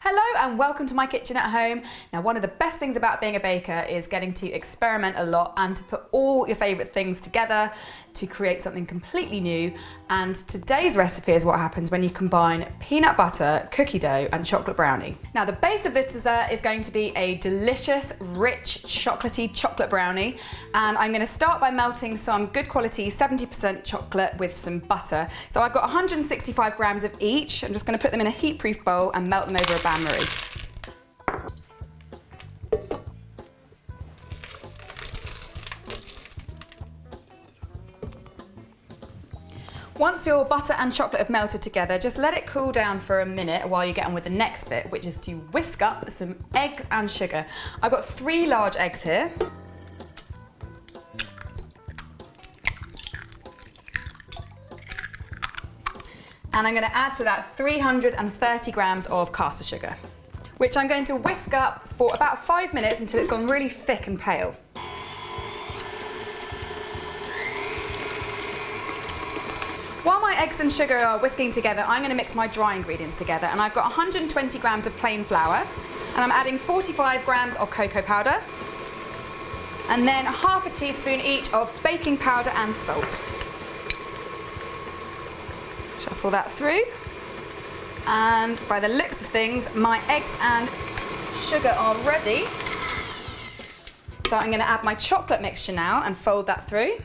Hello and welcome to my kitchen at home. Now, one of the best things about being a baker is getting to experiment a lot and to put all your favourite things together to create something completely new. And today's recipe is what happens when you combine peanut butter, cookie dough and chocolate brownie. Now, the base of this dessert is going to be a delicious, rich, chocolatey chocolate brownie. And I'm going to start by melting some good quality 70% chocolate with some butter. So I've got 165 grams of each. I'm just going to put them in a heatproof bowl and melt them over a bain-marie. Once your butter and chocolate have melted together, just let it cool down for a minute while you get on with the next bit, which is to whisk up some eggs and sugar. I've got 3 large eggs here. And I'm going to add to that 330 grams of caster sugar, which I'm going to whisk up for about 5 minutes until it's gone really thick and pale. While my eggs and sugar are whisking together, I'm going to mix my dry ingredients together, and I've got 120 grams of plain flour, and I'm adding 45 grams of cocoa powder, and then half a teaspoon each of baking powder and salt. Shuffle that through, and by the looks of things, my eggs and sugar are ready. So I'm going to add my chocolate mixture now and fold that through.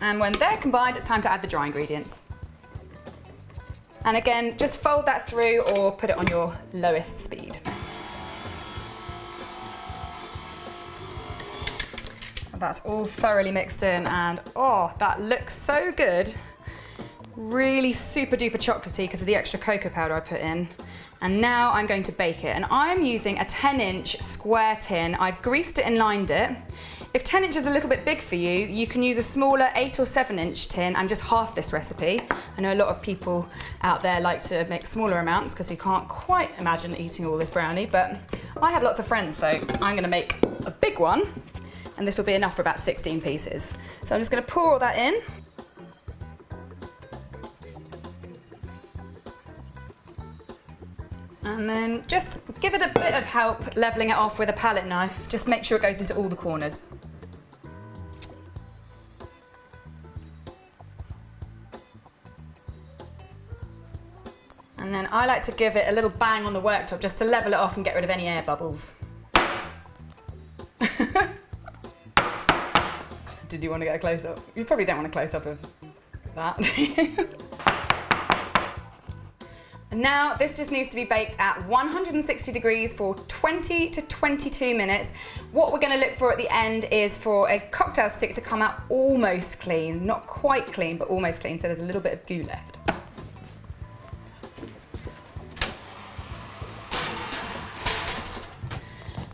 And when they're combined, it's time to add the dry ingredients. And again, just fold that through or put it on your lowest speed. That's all thoroughly mixed in, and oh, that looks so good. Really super duper chocolatey because of the extra cocoa powder I put in. And now I'm going to bake it. And I'm using a 10-inch square tin. I've greased it and lined it. If 10 inches is a little bit big for you, you can use a smaller 8 or 7-inch tin and just half this recipe. I know a lot of people out there like to make smaller amounts because you can't quite imagine eating all this brownie, but I have lots of friends, so I'm gonna make a big one, and this will be enough for about 16 pieces. So I'm just gonna pour all that in. And then just give it a bit of help leveling it off with a palette knife. Just make sure it goes into all the corners. And then I like to give it a little bang on the worktop just to level it off and get rid of any air bubbles. Did you want to get a close-up? You probably don't want a close-up of that. Now, this just needs to be baked at 160 degrees for 20 to 22 minutes. What we're going to look for at the end is for a cocktail stick to come out almost clean. Not quite clean, but almost clean, so there's a little bit of goo left.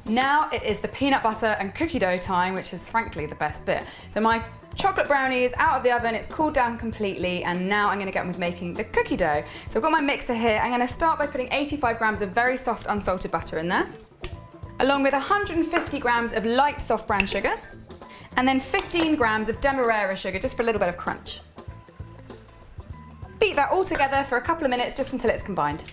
Now it is the peanut butter and cookie dough time, which is frankly the best bit. So my chocolate brownie is out of the oven, it's cooled down completely, and now I'm going to get on with making the cookie dough. So I've got my mixer here. I'm going to start by putting 85 grams of very soft unsalted butter in there, along with 150 grams of light soft brown sugar, and then 15 grams of demerara sugar, just for a little bit of crunch. Beat that all together for a couple of minutes, just until it's combined.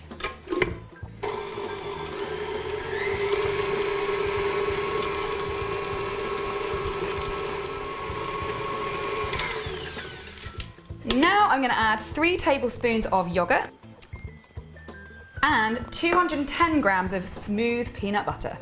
Now I'm going to add 3 tablespoons of yoghurt and 210 grams of smooth peanut butter.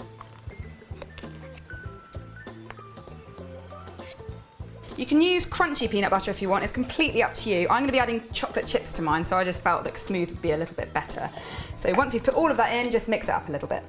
You can use crunchy peanut butter if you want, it's completely up to you. I'm going to be adding chocolate chips to mine, so I just felt that smooth would be a little bit better. So once you've put all of that in, just mix it up a little bit.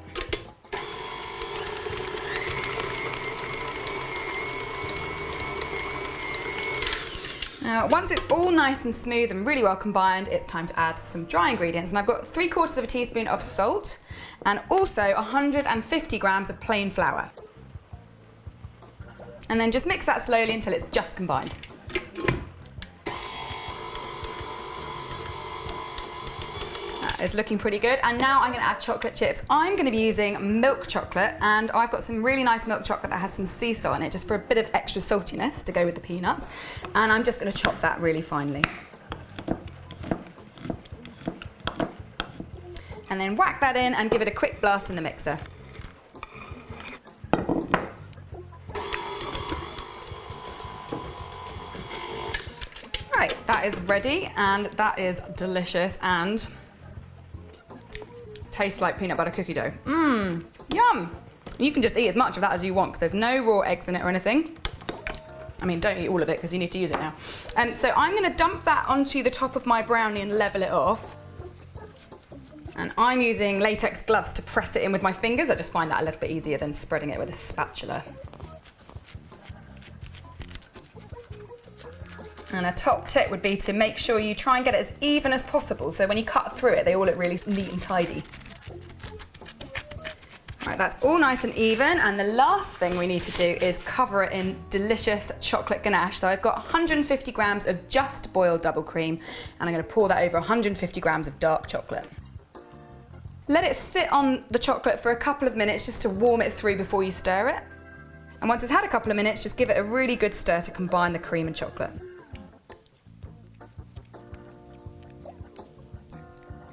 Now, once it's all nice and smooth and really well combined, it's time to add some dry ingredients. And I've got 3/4 of a teaspoon of salt and also 150 grams of plain flour. And then just mix that slowly until it's just combined. That is looking pretty good. And now I'm gonna add chocolate chips. I'm gonna be using milk chocolate, and I've got some really nice milk chocolate that has some sea salt in it, just for a bit of extra saltiness to go with the peanuts. And I'm just gonna chop that really finely. And then whack that in and give it a quick blast in the mixer. Right, that is ready, and that is delicious and tastes like peanut butter cookie dough. Mmm, yum. You can just eat as much of that as you want because there's no raw eggs in it or anything. I mean, don't eat all of it because you need to use it now. So I'm gonna dump that onto the top of my brownie and level it off. And I'm using latex gloves to press it in with my fingers. I just find that a little bit easier than spreading it with a spatula. And a top tip would be to make sure you try and get it as even as possible, so when you cut through it, they all look really neat and tidy. Right, that's all nice and even, and the last thing we need to do is cover it in delicious chocolate ganache. So I've got 150 grams of just boiled double cream, and I'm gonna pour that over 150 grams of dark chocolate. Let it sit on the chocolate for a couple of minutes just to warm it through before you stir it. And once it's had a couple of minutes, just give it a really good stir to combine the cream and chocolate.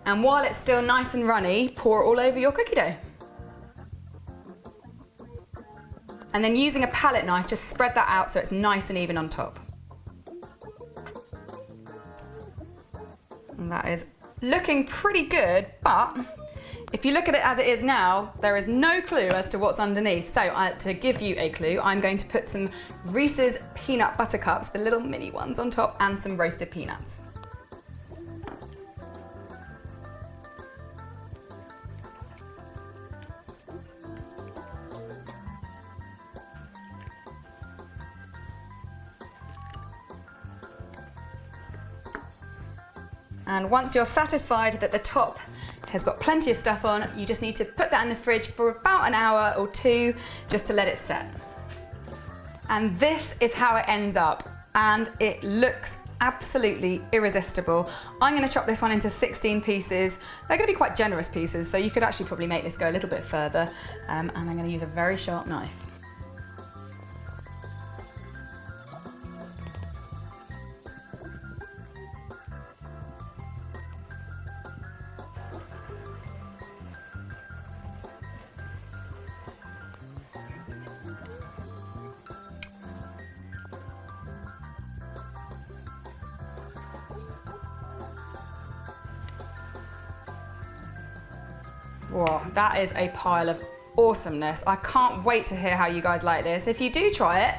And while it's still nice and runny, pour it all over your cookie dough. And then using a palette knife, just spread that out so it's nice and even on top. And that is looking pretty good, but if you look at it as it is now, there is no clue as to what's underneath. So to give you a clue, I'm going to put some Reese's peanut butter cups, the little mini ones on top, and some roasted peanuts. And once you're satisfied that the top has got plenty of stuff on, you just need to put that in the fridge for about an hour or two just to let it set. And this is how it ends up, and it looks absolutely irresistible. I'm going to chop this one into 16 pieces. They're going to be quite generous pieces, so you could actually probably make this go a little bit further, and I'm going to use a very sharp knife. Whoa, that is a pile of awesomeness. I can't wait to hear how you guys like this. If you do try it,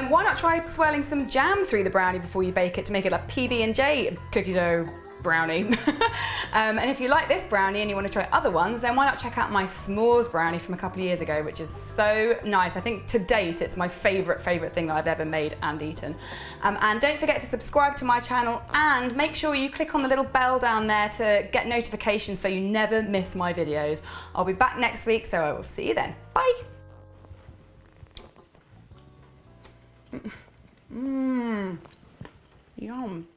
why not try swirling some jam through the brownie before you bake it to make it a PB&J cookie dough brownie. And if you like this brownie and you want to try other ones, then why not check out my s'mores brownie from a couple of years ago, which is so nice. I think to date it's my favourite thing that I've ever made and eaten. And don't forget to subscribe to my channel, and make sure you click on the little bell down there to get notifications so you never miss my videos. I'll be back next week, so I will see you then. Bye! Mmm. Yum.